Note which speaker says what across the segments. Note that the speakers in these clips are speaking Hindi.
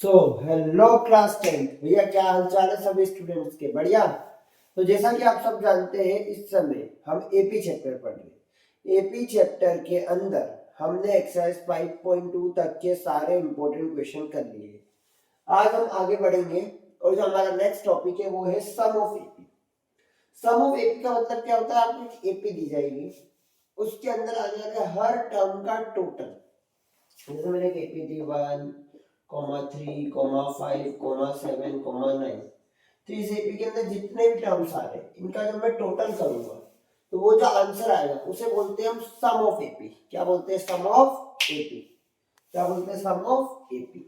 Speaker 1: सो हेलो क्लास 10 भैया, क्या हाल चाल है सभी स्टूडेंट्स के? बढ़िया। तो जैसा कि आप सब जानते हैं, इस समय हम एपी चैप्टर पढ़ रहे हैं। एपी चैप्टर के अंदर हमने एक्सरसाइज 5.2 तक के सारे इंपॉर्टेंट क्वेश्चन कर लिए। आज हम आगे बढ़ेंगे और जो हमारा नेक्स्ट टॉपिक है वो है sum of AP. Sum of AP का मतलब क्या होता है? आपको एक एपी दी जाएगी, उसके अंदर आ जाएगा हर टर्म का टोटल। जैसे मैंने एक एपी दी 1, 3, 5, 7, 9। तो इस एपी के अंदर जितने भी टर्म्स आ रहे हैं, इनका जब मैं टोटल करूंगा तो वो जो आंसर आएगा उसे बोलते हैं हम सम ऑफ एपी। क्या बोलते हैं? Sum of AP. क्या बोलते हैं? Sum of AP.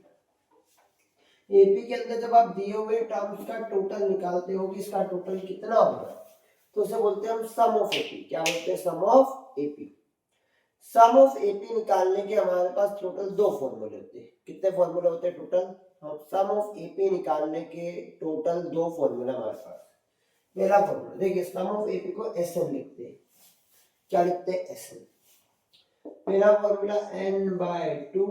Speaker 1: एपी के अंदर जब आप दिए हुए टर्म्स का टोटल निकालते हो कि इसका टोटल कितना होगा, तो उसे बोलते हैं हम सम ऑफ एपी। क्या बोलते हैं? Sum of AP. Sum of AP निकालने के हमारे पास टोटल दो फॉर्मूले होते हैं। कितने फॉर्मूले होते हैं टोटल? हम सम ऑफ एपी निकालने के टोटल दो फॉर्मूला हमारे पास। पहला फॉर्मूला देखिए, सम ऑफ एपी को एसएन लिखते हैं। क्या लिखते हैं? एसएन। पहला formula n by 2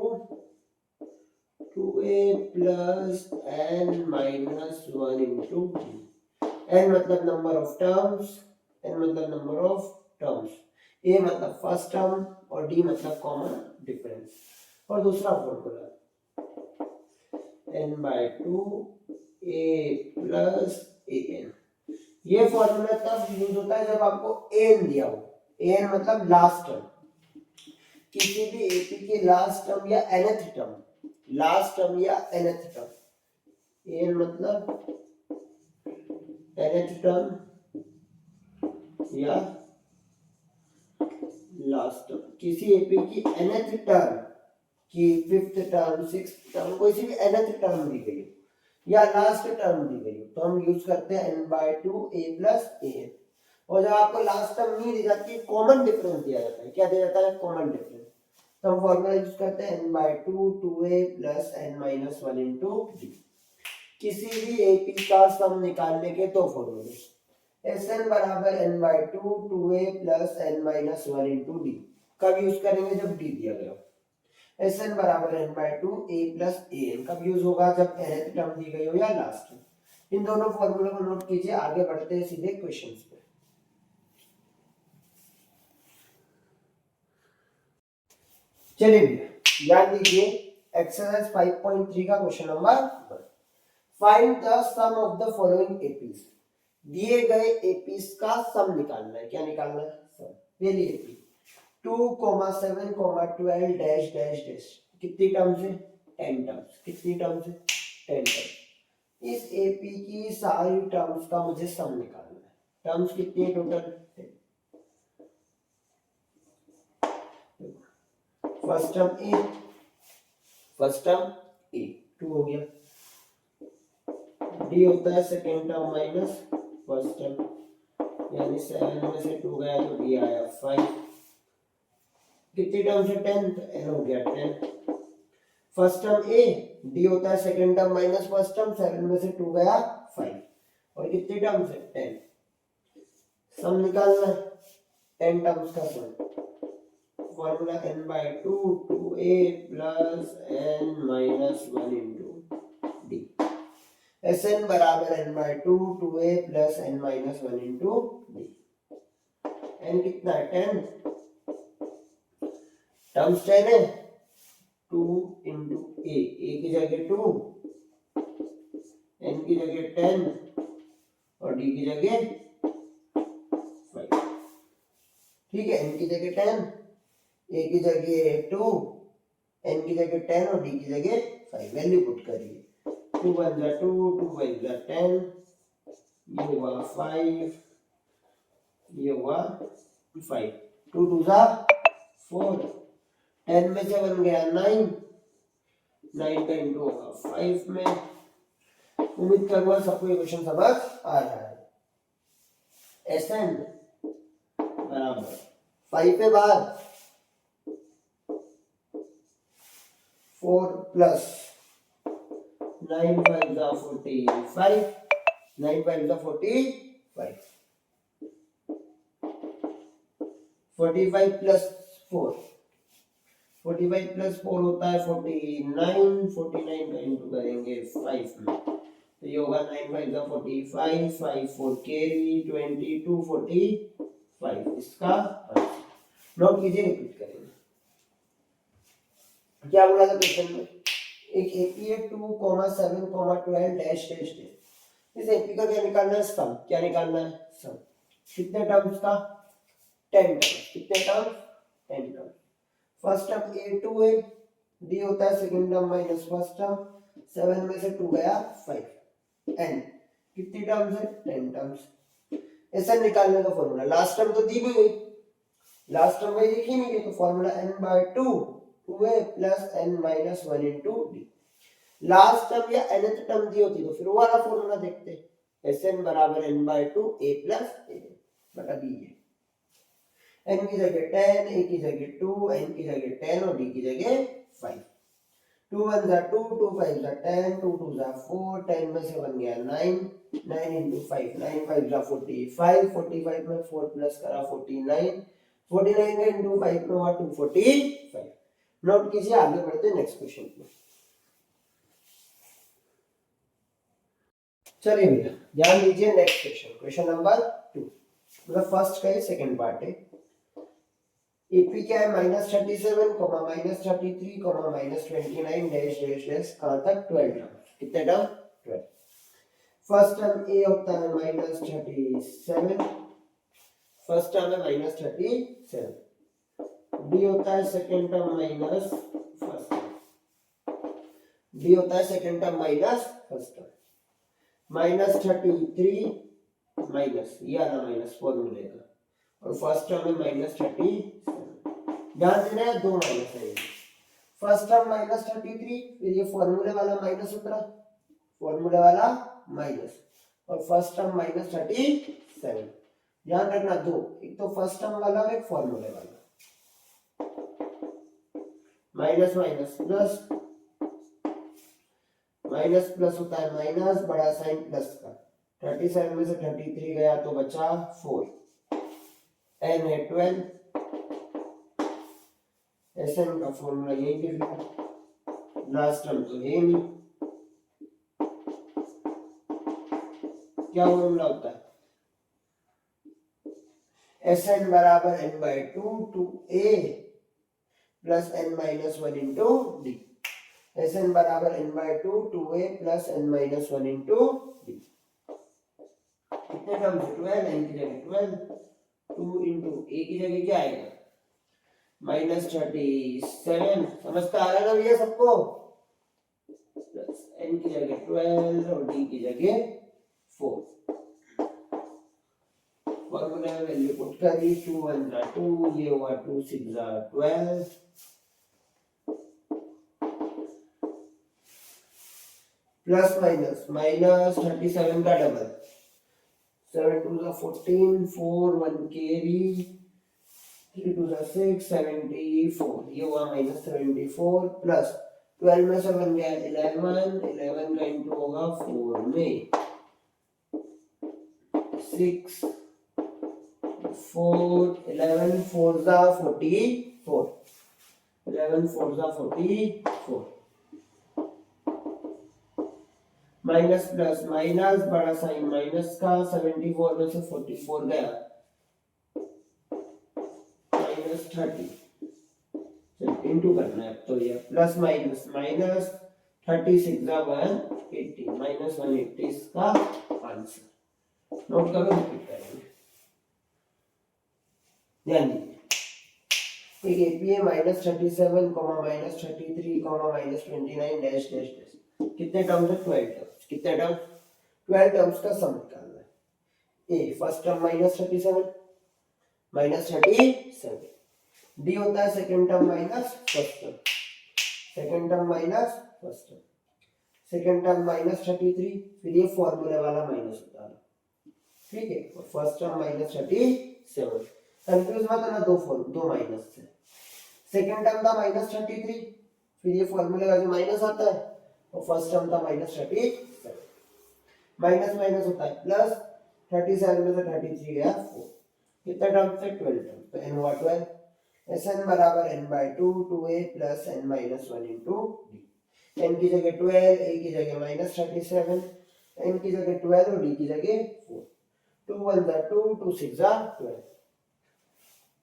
Speaker 1: 2a plus n minus 1 into d। n मतलब नंबर ऑफ टर्म्स, n मतलब नंबर ऑफ टर्म्स, a मतलब फर्स्ट टर्म और d मतलब कॉमन डिफरेंस। और दूसरा formula n by 2 a plus an। ये फॉर्मूला तब यूज होता है जब आपको an दिया हो। an मतलब लास्ट टर्म, किसी भी एपी की लास्ट टर्म या nth टर्म, लास्ट टर्म या nth टर्म। an मतलब nth टर्म या लास्ट टर्म। किसी एपी की nth टर्म की फिफ्थ टर्म, सिक्स्थ टर्म, कोई सी भी nth टर्म दी गई या लास्ट टर्म दी गई तो हम यूज करते हैं n by 2 a plus an। और जब आपको लास्ट टर्म नहीं दी जाती, कॉमन डिफरेंस दिया जाता है। क्या दिया जाता है? Common difference. तो हम फॉर्मूला यूज करते हैं n by 2 2a plus n minus 1 into d। किसी भी एपी का सम निकालने के दो फॉर्मूले। Sn बराबर n by 2 2a plus n minus 1 into d। कब यूज करेंगे? जब d दिया गया। Sn बराबर n by 2 a plus an कब यूज होगा? जब nth टर्म दी गई हो या लास्ट टर्म। इन दोनों फॉर्मूले को नोट कीजिए। आगे बढ़ते हैं सीधे क्वेश्चंस पे। चलिए याद लीजिए, एक्सरसाइज 5.3 का question number 1। Find the sum of the following APs. दिए गए एपीज का सम निकालना है। क्या निकालना है? सम। पहली एपी 2, 7, 12 डैश डैश डैश। कितनी टर्म्स है? 10 टर्म्स। कितनी टर्म्स है? 10 टर्म्स। इस एपी की सारी टर्म्स का मुझे सम निकालना है। टर्म्स कितनी है टोटल? 10। फर्स्ट टर्म ए, फर्स्ट टर्म ए 2 हो गया। डी होता है second term minus first term, यानी 7 में से 2 गया तो डी आया 5। कितनी टर्म से? 10, तो एन हो गया 10। फर्स्ट टर्म ए, डी होता है second term minus first term, 7 में से 2 गया 5। और कितनी टर्म से? 10। सम निकालना है 10 टर्म्स का sum. Formula n by 2 2a plus n minus 1 into d. Sn बराबर n by 2 2a plus n minus 1 into d. n कितना है? 10। टर्म्स 10 है, 2 इंटू a की जगह 2, n की जगह 10 और d की जगह 5। ठीक है, n की जगह 10, a की जगह 2, n की जगह 10 और d की जगह 5। वैल्यू पुट करिए। 2 1 जा 2, 2 1 जा 10, ये हुआ 5, ये हुआ 5। 2 2 जा 4, 10 में से 1 गया 9, 9 का इंटू होगा 5 में। उम्मीद करूंगा सबको ये क्वेश्चन समझ आ रहा है। Sn बराबर 5 पे बाद 4 प्लस 9 5 जा 45, 9 5 जा 45, 45 प्लस 4 45 प्लस 4 होता है 49, 49 का इंटू करेंगे 5 में, तो ये होगा 9 5 का 45, 5 4 कैरी 22 45 इसका नोट कीजिए, रिपीट करेंगे। क्या बोला था क्वेश्चन में, एक एपी है 2,7,12 डैश डैश डैश, इस एपी का क्या निकालना है, सम। क्या निकालना है, सम। कितने टर्म्स का, 10 टर्म्स। कितने terms, 10 terms. First term a2 है, d होता है second term minus first term, 7 में से 2 गया 5, n कितनी टर्म्स है, 10 टर्म्स। ऐसा निकालने का फॉर्मूला, लास्ट टर्म तो दी हुई, लास्ट टर्म में लिखी नहीं है, तो formula n/2 2a plus n minus 1 into D. Last term या nth टर्म दी होती तो फिर वो वाला फॉर्मूला देखते, Sn बराबर n/2 a प्लस a बटा b है। n की जगह 10, a की जगह 2, n की जगह 10 और d की जगह 5। 2 1 जा 2, 2 5 जा 10, 2 2 जा 4, 10 में से 1 गया 9, 9 into 5, 9 5 जा 45, 45 में 4 प्लस करा 49, 49 का इंटू 5 में हुआ 245। नोट कीजिए, आगे बढ़ते हैं नेक्स्ट क्वेश्चन पे। चलिए भैया ध्यान दीजिए, नेक्स्ट क्वेश्चन, क्वेश्चन नंबर 2, मतलब फर्स्ट का ही सेकंड पार्ट है। एपी क्या है, -37, -33, -29 डैश डैश डैश कहां तक, 12 टर्म। कितने टर्म, 12। फर्स्ट टर्म ए होता है -37, फर्स्ट टर्म है -37, डी होता है second term minus first term, D होता है second term minus first term, -33 minus ये आना माइनस फॉर्मूले का, और फर्स्ट टर्म है -37। ध्यान देना है, दो माइनस है, फर्स्ट टर्म -33, फिर ये फॉर्मूले वाला माइनस उतरा, फॉर्मूले वाला माइनस, और फर्स्ट टर्म -37। ध्यान रखना दो, एक तो फर्स्ट टर्म वाला और एक फॉर्मूले वाला, minus minus plus, minus plus होता है माइनस, बड़ा साइन प्लस का, 37 में से 33 गया तो बचा 4, n है 12, Sn का फॉर्मूला यही लिख लिया, लास्ट टर्म तो है नहीं। क्या फॉर्मूला होता है, Sn बराबर n/2 2a plus n minus 1 into d. Sn बराबर n/2 2a plus n minus 1 into D. कितने टर्म से, 12, n की जगह 12, 2 इंटू a की जगह क्या आएगा, -37, समझता आ रहा है ना भैया सबको, प्लस n की जगह 12 और d की जगह 4। फॉर्मूला में वैल्यू पुट करी, 2 1 जा 2, ये हुआ 2 6 जा 12, प्लस माइनस -37 का डबल, 7 2 जा 14, 4 1 कैरी, 3 2 जा 6 74, ये हुआ -74, प्लस 12 में से बन गया 11, 11 का इंटू होगा 4 में, 6 4 11 4 जा 44, 11 4 जा 44, माइनस प्लस माइनस, बड़ा साइन माइनस का, 74 में से 44 गया -30, इंटू करना है तो ये प्लस माइनस माइनस, 36 जा 180, -180 इसका आंसर। नोट करो, रिपीट करेंगे, ध्यान दीजिए। एक एपी है -37, -33, -29 डैश डैश डैश, कितने टर्म्स है, 12 टर्म्स। कितने टर्म, 12 टर्म्स का सम निकालना है। ए फर्स्ट टर्म -37, -37, डी होता है second term minus first term, second term minus first term, second term -33, फिर ये फॉर्मूले वाला माइनस होता है, ठीक है, और फर्स्ट टर्म -37। कंफ्यूज मत होना, दो माइनस से, सेकंड टर्म था -33, फिर ये फॉर्मूले का जो माइनस आता है, और फर्स्ट टर्म था -37, माइनस माइनस होता है प्लस, 37 में से 33 गया 4, कितना टर्म से, 12 टर्म, तो n हुआ 12, Sn बराबर n by 2 2a plus n minus 1 into d. n की जगह 12, a की जगह minus 37, n की जगह 12 और d की जगह 4. 2 1 जा 2, 2 6 जा 12.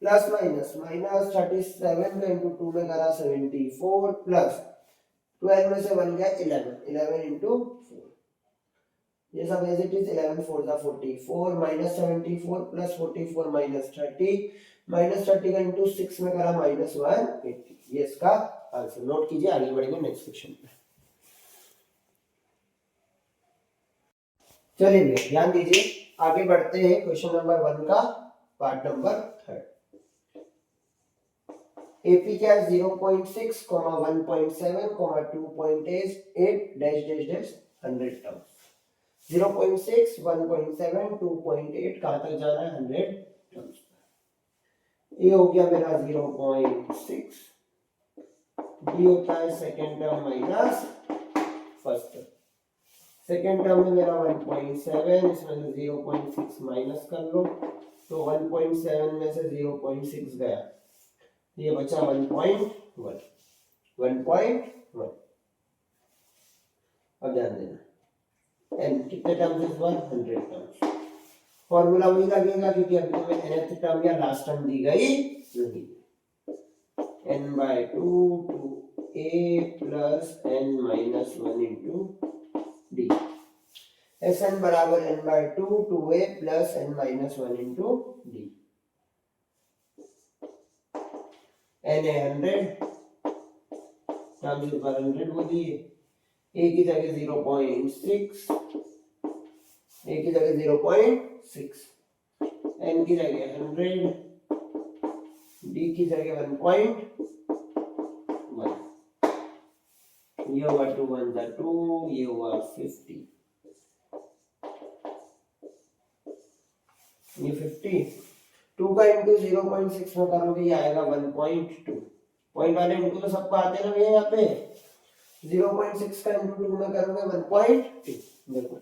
Speaker 1: प्लस माइनस माइनस 37 का इंटू 2 में करा 74 प्लस 12 में से बन गया 11 इंटू 4. ये सब एज इट इज 11 4 जा 44 माइनस 74 प्लस 44 माइनस 30 माइनस 30 का इंटू 6 में करा माइनस 180. ये इसका आंसर. नोट कीजिए, आगे बढ़ेंगे नेक्स्ट क्वेश्चन पे. चलिए ध्यान दीजिए, आगे बढ़ते हैं क्वेश्चन नंबर 1 का पार्ट नंबर 3. AP क्या है 0.6, 1.7, 2.8 डैश डैश डैश 100 टर्म्स. 0.6, 1.7, 2.8 कहां तक जाना है 100 टर्म्स. ये हो गया मेरा 0.6. डी होता है second term minus first term. Second term में मेरा 1.7, इसमें से 0.6 माइनस कर लो तो 1.7 में से 0.6 गया, ये बचा 1.1. 1.1. अब ध्यान देना, n कितने टर्म्स इस बार 100 टर्म्स. फॉर्मूला वही लगेगा क्योंकि अभी हमें nth टर्म या लास्ट टर्म दी गई नहीं. n by 2 to a plus n minus 1 into d. Sn बराबर n by 2 to a plus n minus 1 into d. n है 100, टर्म्स इस बार 100 बोलिए. a की जगह 0.6, a की जगह 0.6, n की जगह 100, d की जगह 1.1. ये हुआ 2 1 जा 2, ये हुआ 50. ये 50. 2 का इंटू 0.6 में करोगे ये आएगा 1.2. पॉइंट वाले इंटू तो सबको आते हैं ना भैया. यहाँ पे 0.6 का इंटू 2 में करोगे 1.2. देखो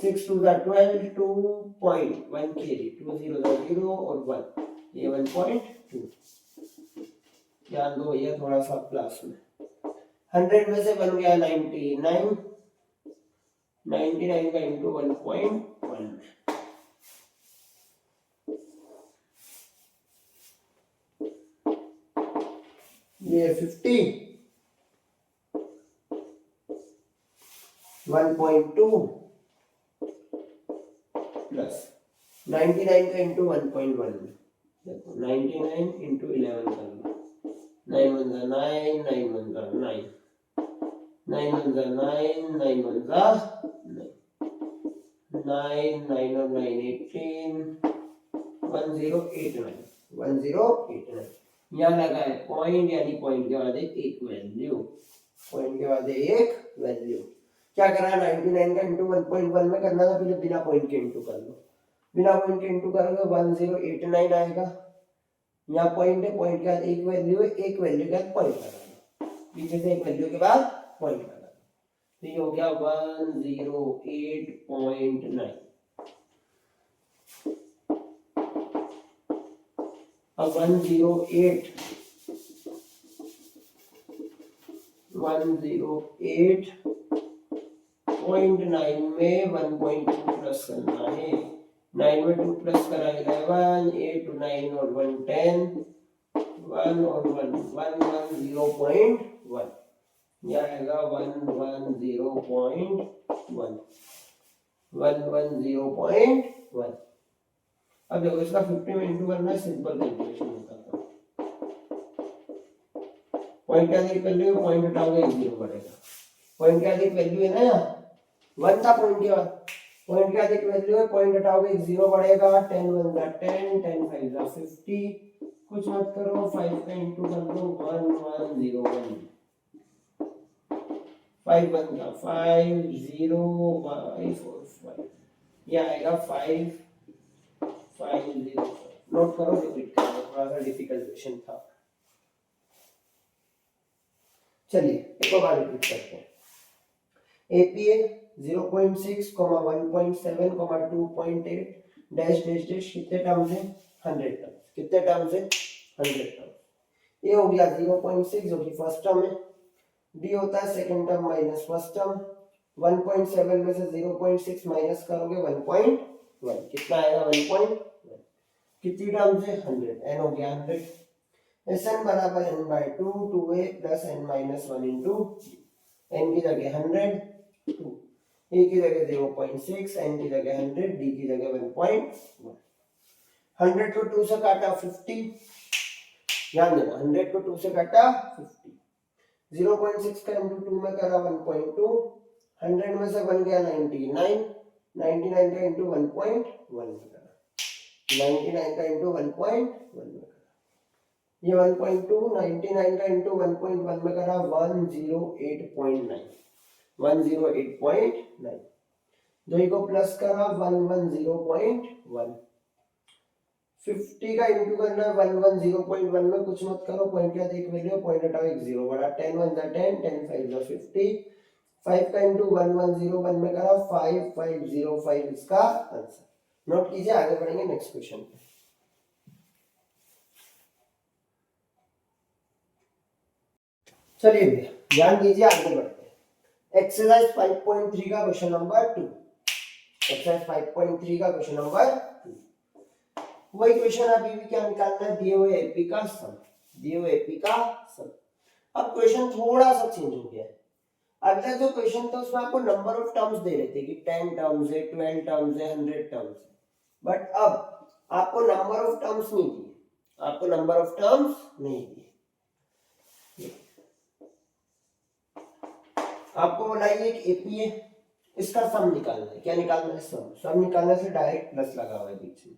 Speaker 1: 6 2 जा 12, 2.1 kg, 2 0 जा 0 और 1, ये 1.2. ध्यान दो भैया थोड़ा सा प्लस में. 100 में से बन गया 99. 99 का इंटू 1.1. ये 50. 1.2 प्लस 99 का इंटू 1.1. देखो 99 इंटू 11 कर लो. 9 1 जा 9, 9 1 जा 9, 9 1 जा 9, 9 1 जा 9, 9 9 और 9 18, 1089. 1089. यहाँ लगा है पॉइंट, यानी पॉइंट के बाद एक वैल्यू. पॉइंट के बाद एक वैल्यू. क्या करना है 99 का इंटू 1.1 में करना था, पहले बिना पॉइंट के इंटू कर लो. बिना पॉइंट के इंटू करोगे 1089 आएगा. यहाँ पॉइंट है, पॉइंट के बाद एक वैल्यू है, एक वैल्यू के बाद पॉइंट लगाना. पीछे से एक वैल्यू के बाद पॉइंट लगाना. तो ये हो गया 108.9. अब 108.9 में 1.2 प्लस करना है. 9 में 2 प्लस करा 11, 8 9 और 1 10, 1 और 1 110.1. यह आएगा 110.1. 110.1. अब देखो इसका 50 में इंटू करना है, सिंपल कैलकुलेशन होता है. पॉइंट क्या अधिक वैल्यू है, पॉइंट हटाओगे 0 बढ़ेगा. पॉइंट क्या अधिक वैल्यू है ना, 1 था पॉइंट के बाद. पॉइंट क्या अधिक वैल्यू है, पॉइंट हटाओगे 0 बढ़ेगा. 10 1 जा 10, 10 5 जा 50. कुछ मत करो, 5 का इंटू कर दो 1101. 5 1 जा 5, 0 5 4 5. ये आएगा 5 5 0. नोट करो, रिपीट करो, थोड़ा सा डिफिकल्ट क्वेश्चन था. चलिए एक बार रिपीट करते हैं. एपीए 0.6, 1.7, 2.8 डैश डैश डैश कितने टर्म्स है 100 टर्म्स. कितने टर्म्स है 100 टर्म। ए हो गया 0.6 जो कि फर्स्ट टर्म है, डी होता है second term minus first term. 1.7 में से 0.6 माइनस करोगे 1.1, कितना आएगा 1.1। कितनी टर्म्स है 100, n हो गया 100। Sn बराबर n/2 2a plus n minus 1 into n की जगह 100, 2 a की जगह 0.6, n की जगह 100, d की जगह 1.1। 100 को 2 से काटा 50, ध्यान देना 100 को 2 से काटा 50, 0.6 का इंटू 2 में करा 1.2, 100 में से बन गया 99, 99 का इंटू 1.1 में करा 99 का इंटू 1.1 में करा ये 1.2, 99 का इंटू 1.1 में करा 108.9, 108.9। दो को प्लस करा 110.1, 50 का इंटू करना 110.1 में कुछ मत करो, पॉइंट क्या देख वैल्यू, पॉइंट हटाओ एक जीरो बड़ा, 10 1 जा 10, 10 5 जा 50, 5 का इंटू 1101 में करा 5505 इसका आंसर। नोट कीजिए, आगे बढ़ेंगे नेक्स्ट क्वेश्चन पे। चलिए भैया ध्यान दीजिए, आगे बढ़ते हैं। एक्सरसाइज 5.3 का क्वेश्चन नंबर 2, एक्सरसाइज 5.3 का क्वेश्चन नंबर 2। वही क्वेश्चन अभी भी क्या निकालना है, दिए हुए एपी का सम, दिए हुए एपी का सम। अब क्वेश्चन थोड़ा सा चेंज हो गया है। अगला जो क्वेश्चन था उसमें आपको नंबर ऑफ टर्म्स दे रहे थे कि 10 टर्म्स है, 12 टर्म्स है, 100 टर्म्स है, बट अब आपको नंबर ऑफ टर्म्स नहीं दिए, आपको नंबर ऑफ टर्म्स नहीं दिए। आपको बोला ये एक एपी है, इसका सम निकालना है। क्या निकालना है, सम। सम निकालने से डायरेक्ट प्लस लगा हुआ है बीच में,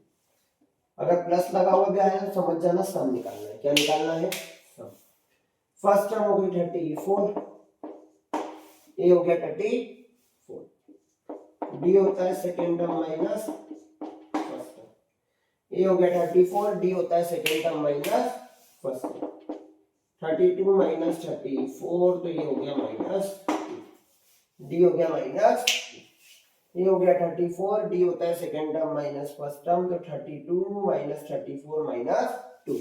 Speaker 1: अगर प्लस लगा हुआ भी आया तो समझ जाना सम निकालना है। क्या निकालना है, सम। फर्स्ट टर्म हो गई 34, ए हो गया 34, डी होता है second term minus first term, a हो गया 34, डी होता है second term minus first term. 32 minus 34 तो ये हो गया माइनस, डी हो गया माइनस, ये हो गया 34, डी होता है second term minus first term, तो 32 माइनस 34 माइनस 2,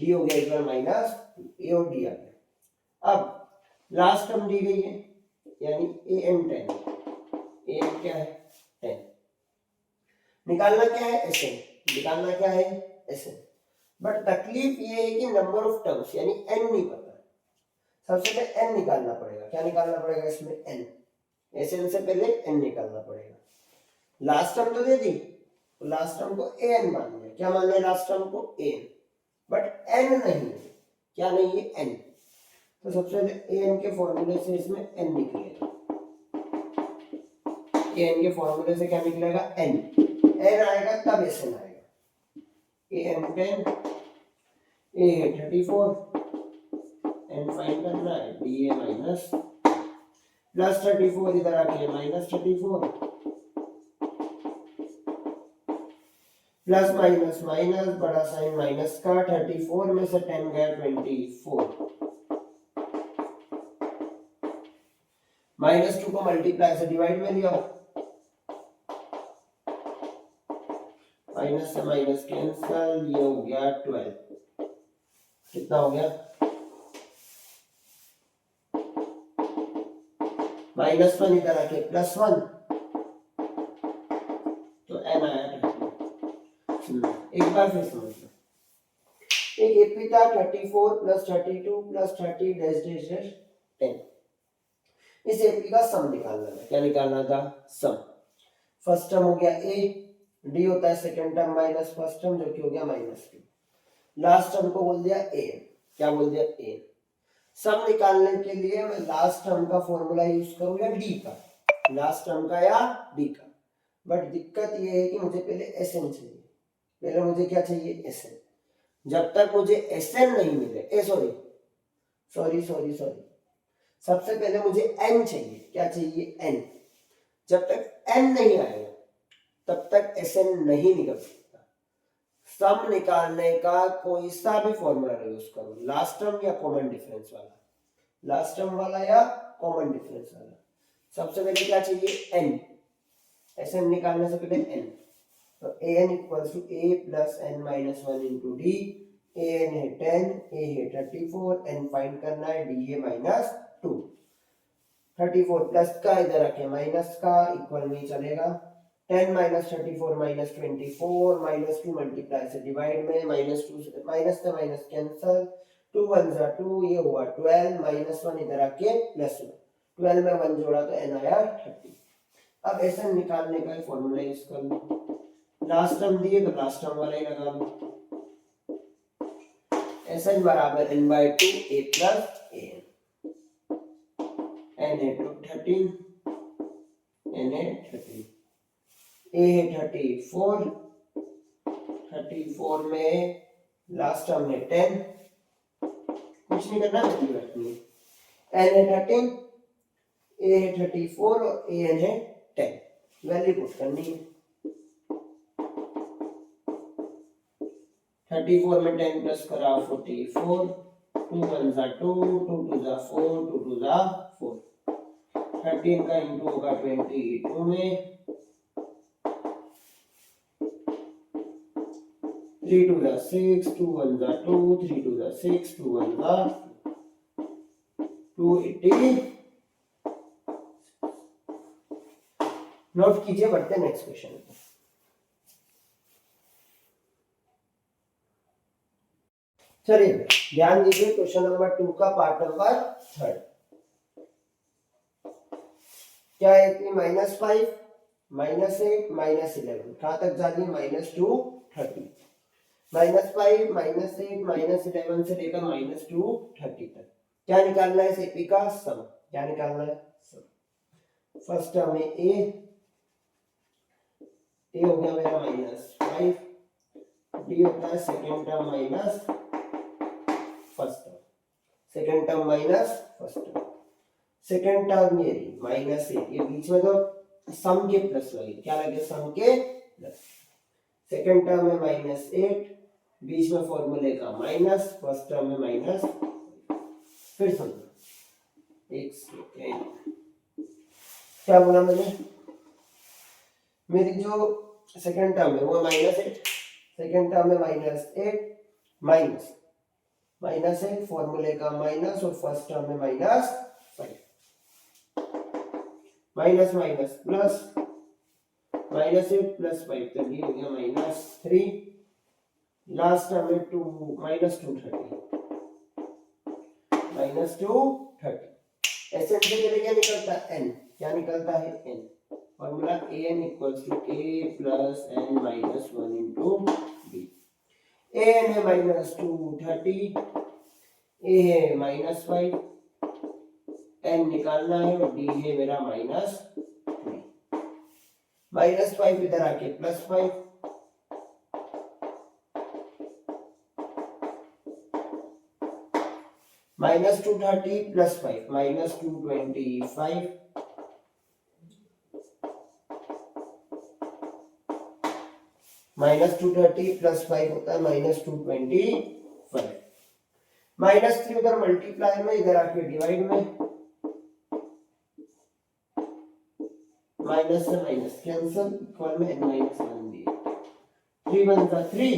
Speaker 1: डी हो गया इक्वल माइनस 2, ए और डी आ गया। अब लास्ट टर्म दी गई है यानी ए एन 10, ए एन क्या है 10, निकालना क्या है एस एन, निकालना क्या है एस एन। बट तकलीफ ये है कि नंबर ऑफ टर्म्स यानी एन नहीं पता, सबसे पहले एन निकालना पड़ेगा। क्या निकालना पड़ेगा इसमें, एन। एस एन से पहले एन निकालना पड़ेगा। लास्ट टर्म तो दे दी, तो लास्ट टर्म को ए एन मान लिया। क्या मान लिया लास्ट टर्म को ए एन, बट एन नहीं है। क्या नहीं है, एन। तो सबसे पहले ए एन के फॉर्मूले से इसमें एन निकलेगा, ए एन के फॉर्मूले से क्या निकलेगा, एन। एन आएगा तब एस एन आएगा। ए एन 10, ए है 34, एन फाइंड करना है, डी ए माइनस प्लस 34 इधर आके माइनस 34, प्लस माइनस माइनस बड़ा साइन माइनस का, 34 में से 10 गया 24, -2 को मल्टीप्लाई से डिवाइड में लिया, माइनस से माइनस कैंसल, ये हो गया 12। कितना हो गया, -1 इधर आके +1, तो n आया 30। एक बार फिर समझ लो, एक एपी था 34 + 32 + 30 डैश डैश डैश 10। इस एपी का सम निकालना है। क्या निकालना था, सम। फर्स्ट टर्म हो गया ए, डी होता है second term minus first term जो कि हो गया -2, लास्ट टर्म को बोल दिया ए। क्या बोल दिया, ए। सम निकालने के लिए मैं लास्ट टर्म का फॉर्मूला यूज करूं या डी का, लास्ट टर्म का या डी का। बट दिक्कत ये है कि मुझे पहले एस एन चाहिए, पहले मुझे क्या चाहिए, एस एन। जब तक मुझे एस एन नहीं मिले, सॉरी सबसे पहले मुझे एन चाहिए। क्या चाहिए, एन। जब तक एन नहीं आएगा तब तक एस एन नहीं निकल सकता। सम निकालने का कोई सा भी फॉर्मूला यूज करो, लास्ट टर्म या कॉमन डिफरेंस वाला, लास्ट टर्म वाला या कॉमन डिफरेंस वाला। सबसे पहले क्या चाहिए, एन। एस एन निकालने से पहले एन। तो an equals to a plus n minus one into D. an है 10, a है 34, n फाइंड करना है, d है माइनस 2। 34 प्लस का इधर रखे माइनस का, इक्वल नहीं चलेगा। 10 माइनस 34 माइनस 24, माइनस 2 मल्टीप्लाई से डिवाइड में, माइनस 2 माइनस का माइनस कैंसल, 2 1 जा 2, ये हुआ 12, माइनस 1 इधर आके प्लस 1, 12 में 1 जोड़ा तो n आया 30। अब ऐसा निकालने का फॉर्मूला यूज कर लो, लास्ट टर्म दिए तो लास्ट टर्म वाला ही लगा लो। Sn बराबर n/2 a plus an, n है 13, n है 13, a है 34, 34 में लास्ट टर्म है 10, कुछ नहीं करना, वैल्यू रखनी है। n है 13, a है 34 और an है 10, वैल्यू पुट करनी है। 34 में 10 प्लस करा 44, 2 1 जा 2, 2 2 जा 4, 2 2 जा 4, 13 का इंटू होगा 22 में, 3 2 जा 6, 2 1 जा 2, 3 2 जा 6, 2 1 जा 280। नोट कीजिए, बढ़ते हैं नेक्स्ट क्वेश्चन। चलिए ध्यान दीजिए, क्वेश्चन नंबर 2 का पार्ट नंबर 3। क्या है इतनी, -5 -8 -11, कहां तक जा रही है, -2 30, -5 -8 -11 से लेकर -2 30 तक। क्या निकालना है इस एपी का सम, क्या निकालना है सम। फर्स्ट टर्म में ए हो गया मेरा -5, डी होता है second term minus first term, second term minus first term, second term ये -8, ये बीच में तो सम के प्लस लगे, क्या लगे, सम के प्लस। सेकेंड टर्म में -8, बीच में फॉर्मूले का माइनस, फर्स्ट टर्म में माइनस। फिर समझो, एक सेकेंड, क्या बोला मैंने, मेरी जो सेकेंड टर्म है वो -8, सेकेंड टर्म में -8 -8 फॉर्मूले का माइनस, और फर्स्ट टर्म में -5, माइनस माइनस प्लस, -8 प्लस 5 तो ये हो गया -3, लास्ट टर्म में 2 -230, -230। ऐसे से क्या निकलता है, n, क्या निकलता है n, formula an equals to a plus n minus 1 into b। an है -230, a है -5, n निकालना है, और d है मेरा -3, -5 इधर आके +5, -230 प्लस 5 -225, -230 प्लस 5 होता है -225, -3 उधर मल्टीप्लाई में, इधर आके डिवाइड में, माइनस से माइनस कैंसल, इक्वल में n-1 दिए, 3 1 जा 3,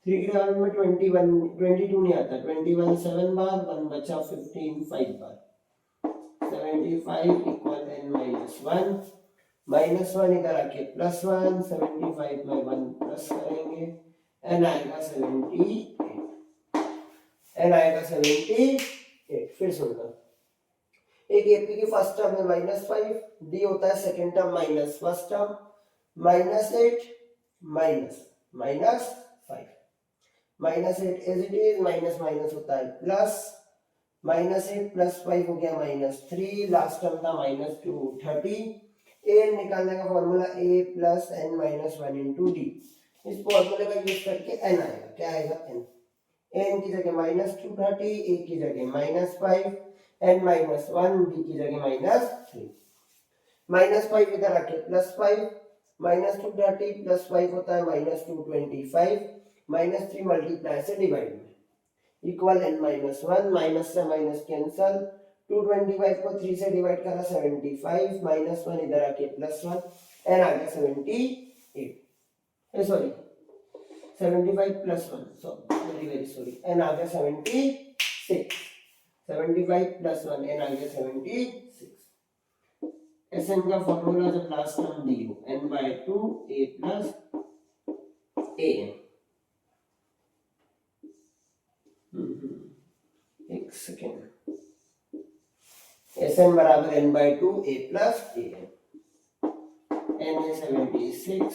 Speaker 1: 3 के बाद में 21 22 नहीं आता, 21 7 बार, 1 बचा 15 5 बार, 75 इक्वल n-1, -1 इधर आके +1, 75 में 1 प्लस करेंगे, n आएगा 78, n आएगा 78। फिर सुनना, एक एपी की फर्स्ट टर्म है -5, डी होता है second term minus first term, -8 minus -5, -8 as it is, minus minus होता है प्लस, -8 प्लस 5 हो गया -3, लास्ट टर्म था -230। a निकालने का formula a plus n minus 1 into D, इस फॉर्मूले का यूज करके n आएगा, क्या आएगा n, n की जगह -230, a की जगह -5, n -1, d की जगह -3, -5 इधर आके +5, -230 प्लस 5 होता है -225, -3 मल्टीप्लाई से डिवाइड में, इक्वल n-1, माइनस से माइनस कैंसल, 225 को 3 से डिवाइड करा 75, -1 इधर आके +1, n आ गया 78। Sorry 75 plus 1, so very very sorry, n आ गया 76, 75 प्लस 1 n आ गया 76। Sn का फॉर्मूला जब लास्ट टर्म दी हो n/2 a प्लस an, एक सेकेंड, Sn बराबर n/2 a plus an, n है 76,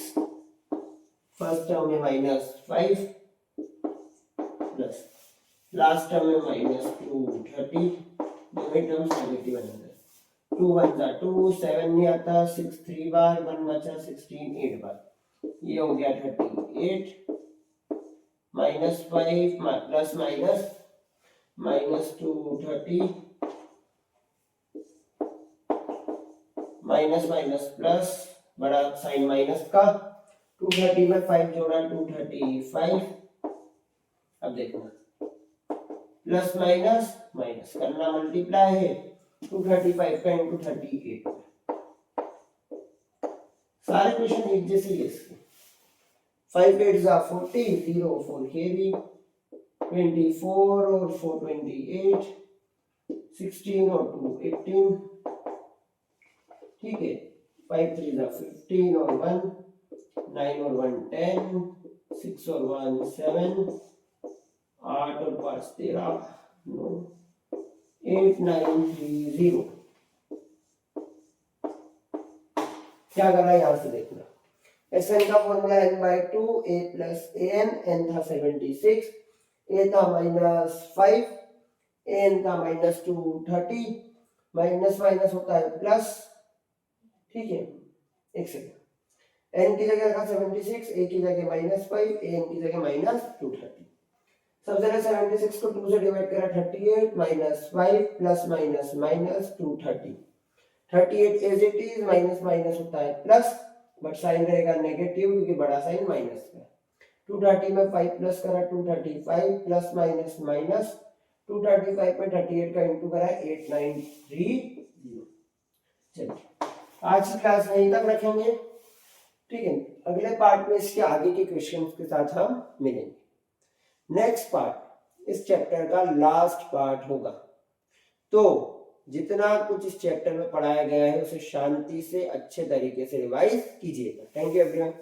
Speaker 1: फर्स्ट टर्म में -5 प्लस लास्ट टर्म में -230, दोनों टर्म्स नेगेटिव आएंगे। 2 1 जा 2, 7 नहीं आता, 6 3 बार, 1 बचा 16 8 बार, ये हो गया 38, -5 plus minus -230, minus minus plus, बड़ा साइन माइनस का, 230 में 5 जोड़ा 235, अब देखना प्लस माइनस माइनस करना मल्टीप्लाई है, 235 का इंटू 38, सारे क्वेश्चन एक जैसे ही इसके, 5 8 जा 40, 0 4 केवी, 24 और 4 28, 16 और 2 18, ठीक है, 5 3 जा 15 और 1 9 और 1 10, 6 और 1 7, 8 और 5 13, 9 8 9 3 0। क्या करना है यहां से देखना, Sn का formula n/2 a plus an, n था 76, a था -5, an था -230, माइनस माइनस होता है प्लस, ठीक है, एक सेकेंड, n की जगह रखा 76, a की जगह -5, an की जगह -230, सबसे पहले 76 को 2 से डिवाइड करा 38 -5 plus minus minus 230, 38 as it is, minus minus होता है प्लस, बट साइन रहेगा नेगेटिव क्योंकि बड़ा साइन माइनस का, 230 में 5 प्लस करा 235 प्लस माइनस माइनस, 235 में 38 का इंटू करा 8930। चलिए आज की क्लास यहीं तक रखेंगे, ठीक है, अगले पार्ट में इसके आगे के क्वेश्चंस के साथ हम मिलेंगे। नेक्स्ट पार्ट इस चैप्टर का लास्ट पार्ट होगा, तो जितना कुछ इस चैप्टर में पढ़ाया गया है उसे शांति से अच्छे तरीके से रिवाइज कीजिएगा। Thank you everyone.